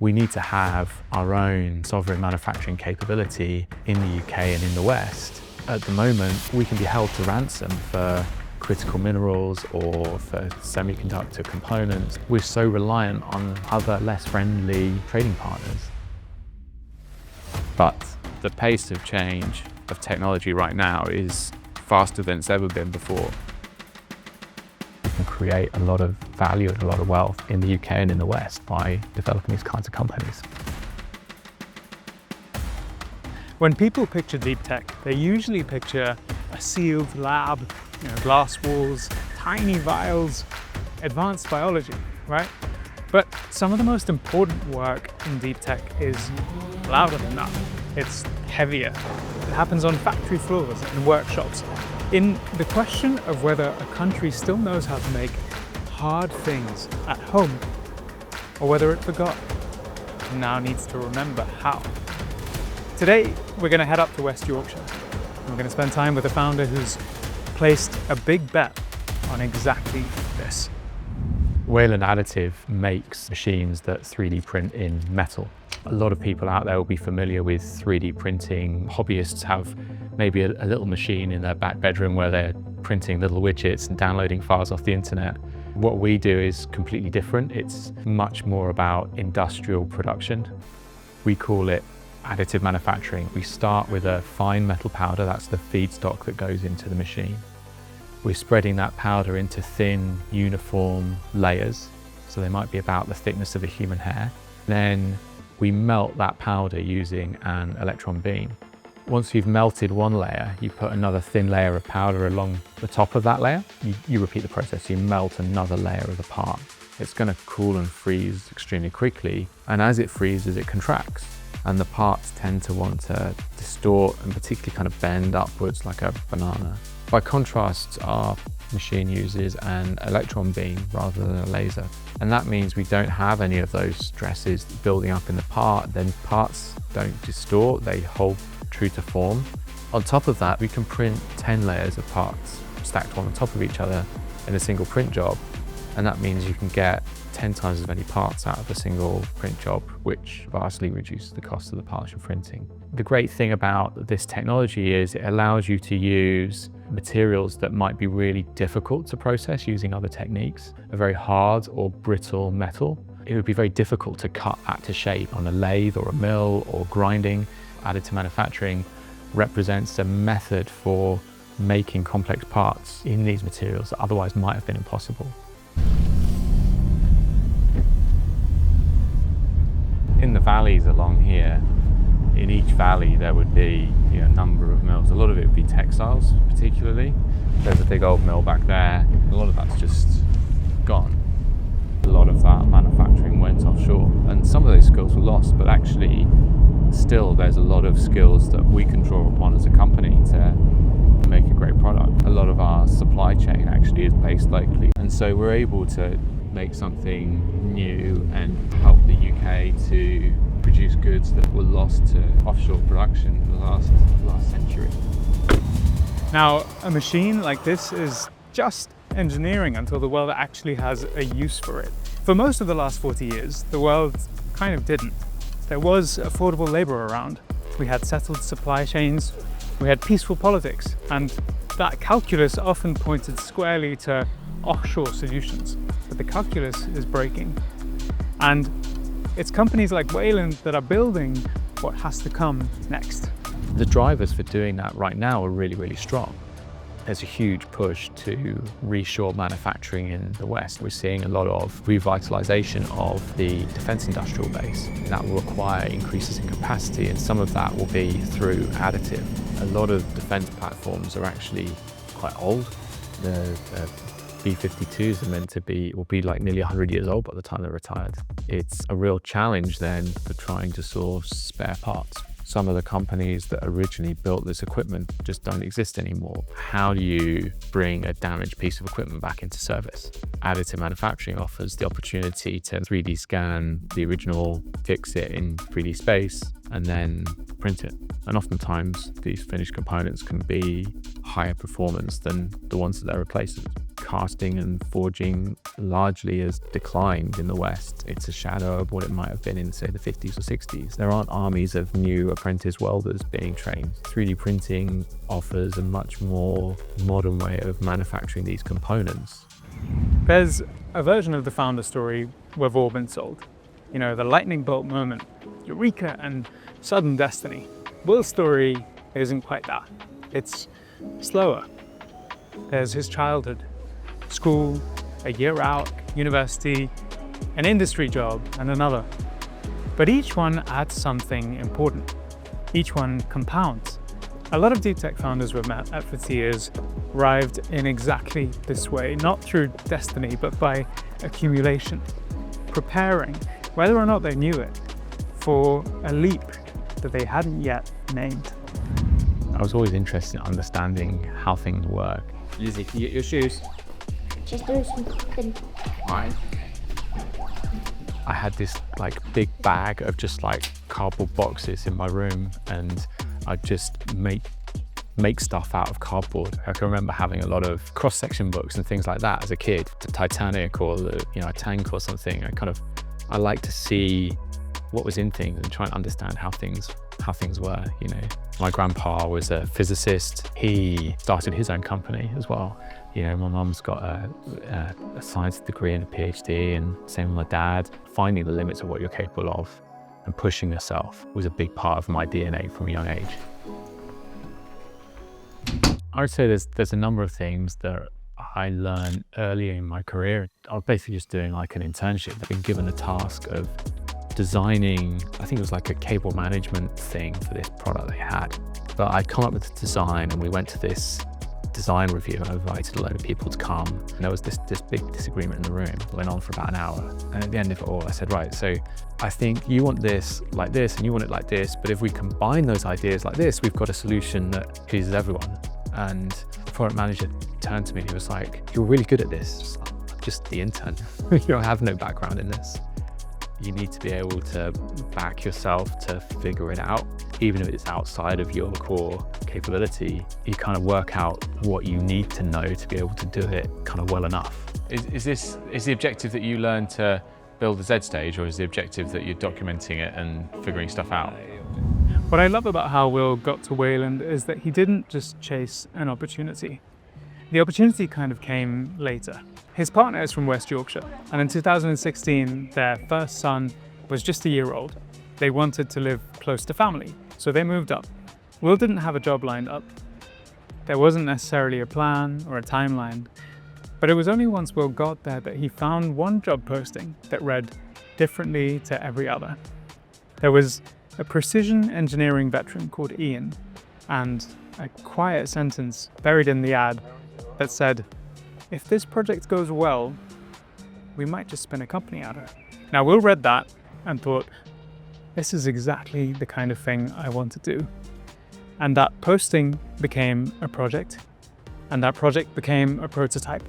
We need to have our own sovereign manufacturing capability in the UK and in the West. At the moment, we can be held to ransom for critical minerals or for semiconductor components. We're so reliant on other less friendly trading partners. But the pace of change of technology right now is faster than it's ever been before. We can create a lot of value and a lot of wealth in the UK and in the West by developing these kinds of companies. When people picture deep tech, they usually picture a sealed lab, glass walls, tiny vials, advanced biology, right? But some of the most important work in deep tech is louder than that. It's heavier. It happens on factory floors and workshops. In the question of whether a country still knows how to make hard things at home, or whether it forgot and now needs to remember how. Today, we're going to head up to West Yorkshire. And we're going to spend time with a founder who's placed a big bet on exactly this. Wayland Additive makes machines that 3D print in metal. A lot of people out there will be familiar with 3D printing. Hobbyists have maybe a little machine in their back bedroom where they're printing little widgets and downloading files off the internet. What we do is completely different. It's much more about industrial production. We call it additive manufacturing. We start with a fine metal powder, that's the feedstock that goes into the machine. We're spreading that powder into thin, uniform layers, so they might be about the thickness of a human hair. Then we melt that powder using an electron-beam. Once you've melted one layer, you put another thin layer of powder along the top of that layer. You repeat the process, you melt another layer of the part. It's going to cool and freeze extremely quickly, and as it freezes, it contracts. And the parts tend to want to distort and particularly kind of bend upwards like a banana. By contrast, our machine uses an electron beam rather than a laser. And that means we don't have any of those stresses building up in the part. Then parts don't distort, they hold true to form. On top of that, we can print 10 layers of parts stacked one on top of each other in a single print job. And that means you can get 10 times as many parts out of a single print job, which vastly reduces the cost of the parts you're printing. The great thing about this technology is it allows you to use materials that might be really difficult to process using other techniques. A very hard or brittle metal, it would be very difficult to cut that to shape on a lathe or a mill or grinding. Additive manufacturing represents a method for making complex parts in these materials that otherwise might have been impossible. In the valleys along here, in each valley there would be a number of mills. A lot of it would be textiles particularly. There's a big old mill back there. A lot of that's just gone. A lot of that manufacturing went offshore and some of those skills were lost, but actually still there's a lot of skills that we can draw upon as a company to make a great product. A lot of our supply chain actually is based locally, and so we're able to make something new and help the UK to produce goods that were lost to offshore production in the last century. Now, a machine like this is just engineering until the world actually has a use for it. For most of the last 40 years, the world kind of didn't. There was affordable labor around. We had settled supply chains, we had peaceful politics, and that calculus often pointed squarely to offshore solutions. But the calculus is breaking. And it's companies like Wayland that are building what has to come next. The drivers for doing that right now are really, really strong. There's a huge push to reshore manufacturing in the West. We're seeing a lot of revitalization of the defense industrial base. That will require increases in capacity, and some of that will be through additive. A lot of defense platforms are actually quite old. The B-52s are meant to will be like nearly 100 years old by the time they're retired. It's a real challenge then for trying to source spare parts. Some of the companies that originally built this equipment just don't exist anymore. How do you bring a damaged piece of equipment back into service? Additive manufacturing offers the opportunity to 3D scan the original, fix it in 3D space, and then print it. And oftentimes these finished components can be higher performance than the ones that they're replacing. casting and forging largely has declined in the West. It's a shadow of what it might have been in, say, the 50s or 60s. There aren't armies of new apprentice welders being trained. 3D printing offers a much more modern way of manufacturing these components. There's a version of the founder story we've all been sold. You know, the lightning bolt moment, eureka and sudden destiny. Will's story isn't quite that. It's slower. There's his childhood, school, a year out, university, an industry job, and another. But each one adds something important. Each one compounds. A lot of deep tech founders we've met at 50 years arrived in exactly this way, not through destiny, but by accumulation, preparing, whether or not they knew it, for a leap that they hadn't yet named. I was always interested in understanding how things work. Lizzie, can you get your shoes? Just doing some cooking. Right. I had this like big bag of just like cardboard boxes in my room, and I'd just make stuff out of cardboard. I can remember having a lot of cross-section books and things like that as a kid, the Titanic or a tank or something. I like to see what was in things and try and understand how things were, you know. My grandpa was a physicist. He started his own company as well. You know, my mum's got a science degree and a PhD, and same with my dad. Finding the limits of what you're capable of and pushing yourself was a big part of my DNA from a young age. I would say there's a number of things that I learned early in my career. I was basically just doing like an internship. I've been given a task of designing, I think it was like a cable management thing for this product they had. But I'd come up with the design, and we went to this design review, and I invited a load of people to come. And there was this big disagreement in the room. It went on for about an hour. And at the end of it all, I said, right, so I think you want this like this, and you want it like this. But if we combine those ideas like this, we've got a solution that pleases everyone. And the product manager turned to me and he was like, you're really good at this. Just the intern. You don't have no background in this. You need to be able to back yourself to figure it out. Even if it's outside of your core capability, you kind of work out what you need to know to be able to do it kind of well enough. Is the objective that you learn to build a Z stage, or is the objective that you're documenting it and figuring stuff out? What I love about how Will got to Wayland is that he didn't just chase an opportunity. The opportunity kind of came later. His partner is from West Yorkshire, and in 2016, their first son was just a year old. They wanted to live close to family, so they moved up. Will didn't have a job lined up. There wasn't necessarily a plan or a timeline, but it was only once Will got there that he found one job posting that read differently to every other. There was a precision engineering veteran called Ian, and a quiet sentence buried in the ad that said, if this project goes well, we might just spin a company out of it. Now, Will read that and thought, this is exactly the kind of thing I want to do. And that posting became a project, and that project became a prototype,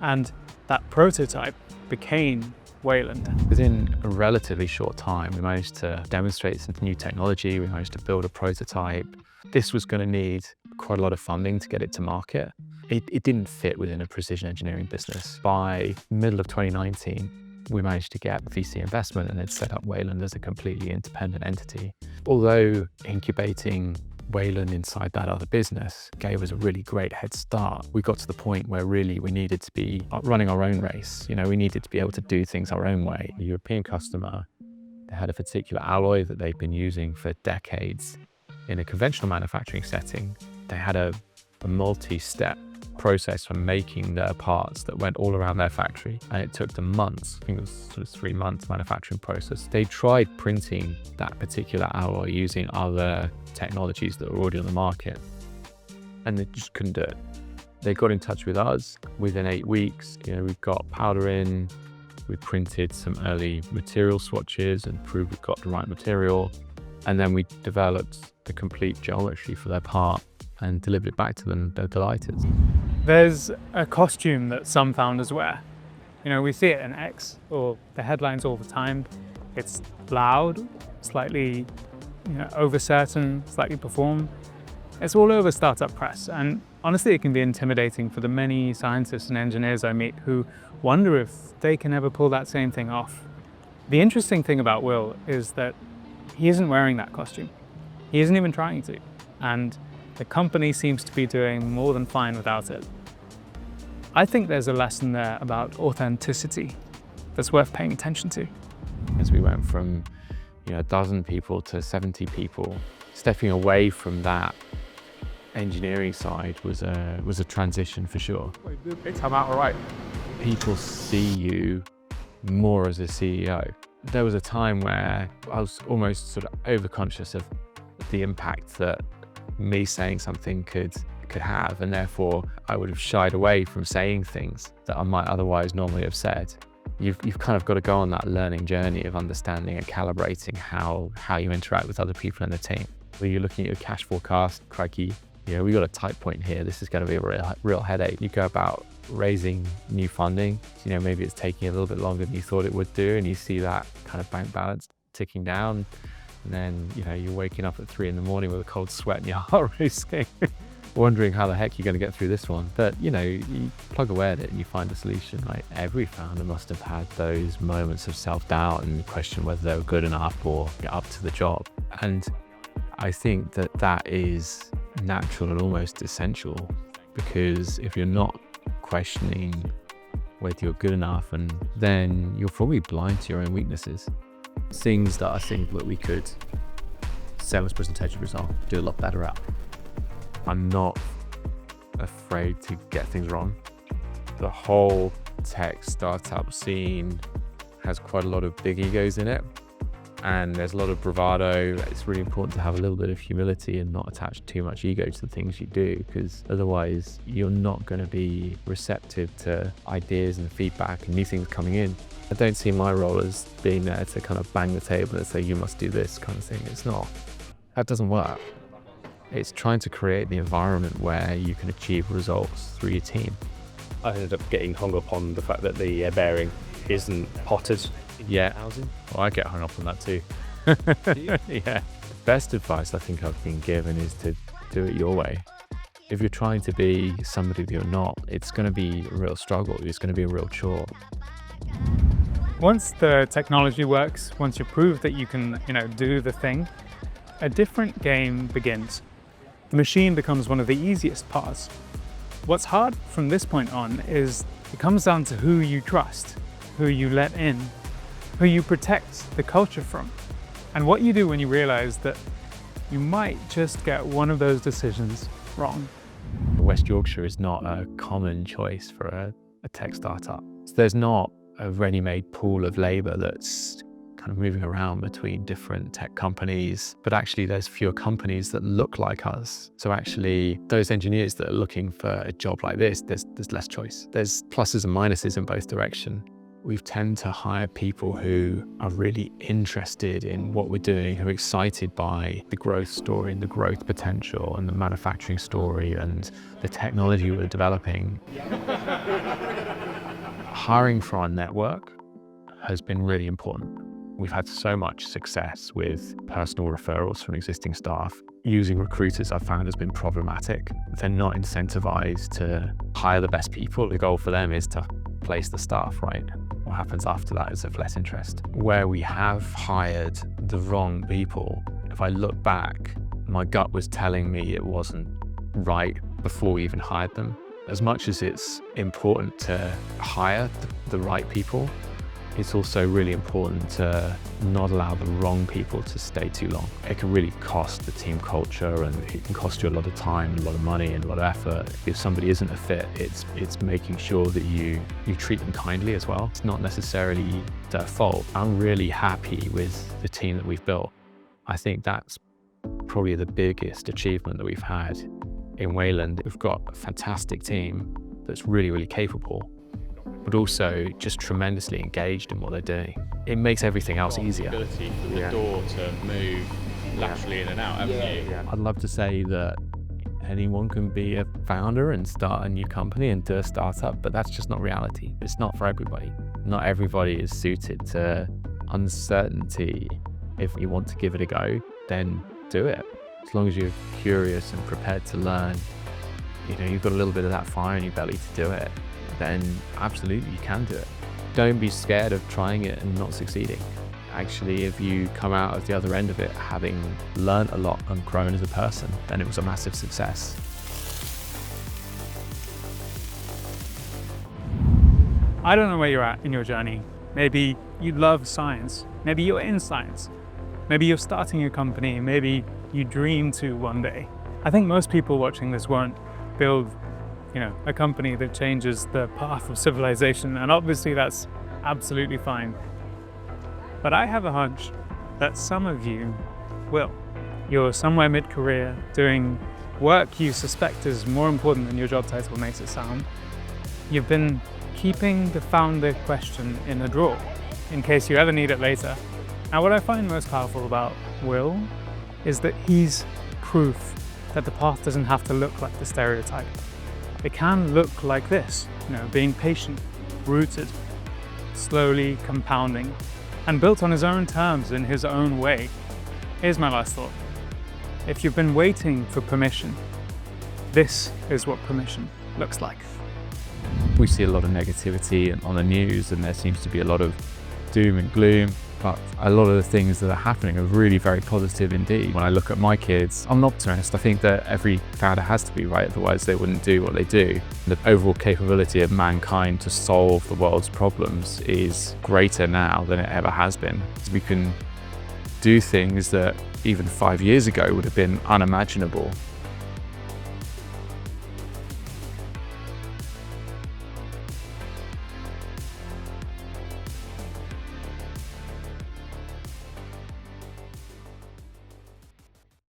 and that prototype became Wayland. Within a relatively short time, we managed to demonstrate some new technology. We managed to build a prototype. This was going to need quite a lot of funding to get it to market. It didn't fit within a precision engineering business. By middle of 2019, we managed to get VC investment and had set up Wayland as a completely independent entity. Although incubating Wayland inside that other business gave us a really great head start, we got to the point where really we needed to be running our own race. You know, we needed to be able to do things our own way. A European customer, they had a particular alloy that they'd been using for decades. In a conventional manufacturing setting, they had a multi-step process for making their parts that went all around their factory, and it took them months. I think it was sort of 3 months manufacturing process. They tried printing that particular alloy using other technologies that were already on the market, and they just couldn't do it. They got in touch with us within 8 weeks. You know, we got powder in, we printed some early material swatches and proved we got the right material, and then we developed the complete geometry for their part and delivered it back to them. They're delighted. There's a costume that some founders wear. You know, we see it in X or the headlines all the time. It's loud, slightly, over certain, slightly performed. It's all over startup press, and Honestly, it can be intimidating for the many scientists and engineers I meet who wonder if they can ever pull that same thing off. The interesting thing about Will is that he isn't wearing that costume. He isn't even trying to. And the company seems to be doing more than fine without it. I think there's a lesson there about authenticity that's worth paying attention to. As we went from, a dozen people to 70 people, stepping away from that engineering side was a transition for sure. I'm out all right. People see you more as a CEO. There was a time where I was almost sort of overconscious of the impact that me saying something could have, and therefore I would have shied away from saying things that I might otherwise normally have said. You've kind of got to go on that learning journey of understanding and calibrating how you interact with other people in the team. When you're looking at your cash forecast, crikey, we got a tight point here. This is going to be a real headache. You go about raising new funding, maybe it's taking a little bit longer than you thought it would do, and you see that kind of bank balance ticking down, and then you're waking up at 3 a.m. with a cold sweat and your heart racing, wondering how the heck you're going to get through this one. But you plug away at it and you find a solution. Right? Every founder must have had those moments of self-doubt and question whether they were good enough or get up to the job. And I think that is natural and almost essential, because if you're not questioning whether you're good enough, and then you're probably blind to your own weaknesses. Things that I think that we could, sales presentation result, do a lot better at. I'm not afraid to get things wrong. The whole tech startup scene has quite a lot of big egos in it, and there's a lot of bravado. It's really important to have a little bit of humility and not attach too much ego to the things you do, because otherwise you're not going to be receptive to ideas and feedback and new things coming in. I don't see my role as being there to kind of bang the table and say, you must do this kind of thing. It's not. That doesn't work. It's trying to create the environment where you can achieve results through your team. I ended up getting hung up on the fact that the bearing isn't potted. Housing. Well, I get hung up on that too. Yeah. The best advice I think I've been given is to do it your way. If you're trying to be somebody that you're not, it's going to be a real struggle. It's going to be a real chore. Once the technology works, once you prove that you can, do the thing, a different game begins. The machine becomes one of the easiest parts. What's hard from this point on is it comes down to who you trust, who you let in, who you protect the culture from, and what you do when you realize that you might just get one of those decisions wrong. West Yorkshire is not a common choice for a tech startup. So there's not a ready-made pool of labor that's kind of moving around between different tech companies, but actually there's fewer companies that look like us. So actually those engineers that are looking for a job like this, there's less choice. There's pluses and minuses in both directions. We tend to hire people who are really interested in what we're doing, who are excited by the growth story and the growth potential and the manufacturing story and the technology we're developing. Hiring for our network has been really important. We've had so much success with personal referrals from existing staff. Using recruiters, I've found, has been problematic. They're not incentivized to hire the best people. The goal for them is to place the staff, right? What happens after that is of less interest. Where we have hired the wrong people, if I look back, my gut was telling me it wasn't right before we even hired them. As much as it's important to hire the right people, it's also really important to not allow the wrong people to stay too long. It can really cost the team culture, and it can cost you a lot of time, a lot of money, and a lot of effort. If somebody isn't a fit, it's making sure that you treat them kindly as well. It's not necessarily their fault. I'm really happy with the team that we've built. I think that's probably the biggest achievement that we've had in Wayland. We've got a fantastic team that's really, really capable, but also just tremendously engaged in what they're doing. It makes everything else easier. Ability for the door to move laterally in and out, haven't you? I'd love to say that anyone can be a founder and start a new company and do a startup, but that's just not reality. It's not for everybody. Not everybody is suited to uncertainty. If you want to give it a go, then do it. As long as you're curious and prepared to learn you've got a little bit of that fire in your belly to do it, then absolutely you can do it. Don't be scared of trying it and not succeeding. Actually, if you come out of the other end of it having learned a lot and grown as a person, then it was a massive success. I don't know where you're at in your journey. Maybe you love science. Maybe you're in science. Maybe you're starting a company. Maybe you dream to one day. I think most people watching this won't build, a company that changes the path of civilization, and obviously that's absolutely fine. But I have a hunch that some of you will. You're somewhere mid-career doing work you suspect is more important than your job title makes it sound. You've been keeping the founder question in a drawer in case you ever need it later. Now, what I find most powerful about Will is that he's proof that the path doesn't have to look like the stereotype. It can look like this, being patient, rooted, slowly compounding, and built on his own terms in his own way. Here's my last thought. If you've been waiting for permission, this is what permission looks like. We see a lot of negativity on the news, and there seems to be a lot of doom and gloom, but a lot of the things that are happening are really very positive indeed. When I look at my kids, I'm an optimist. I think that every founder has to be, right? Otherwise they wouldn't do what they do. The overall capability of mankind to solve the world's problems is greater now than it ever has been. We can do things that even 5 years ago would have been unimaginable.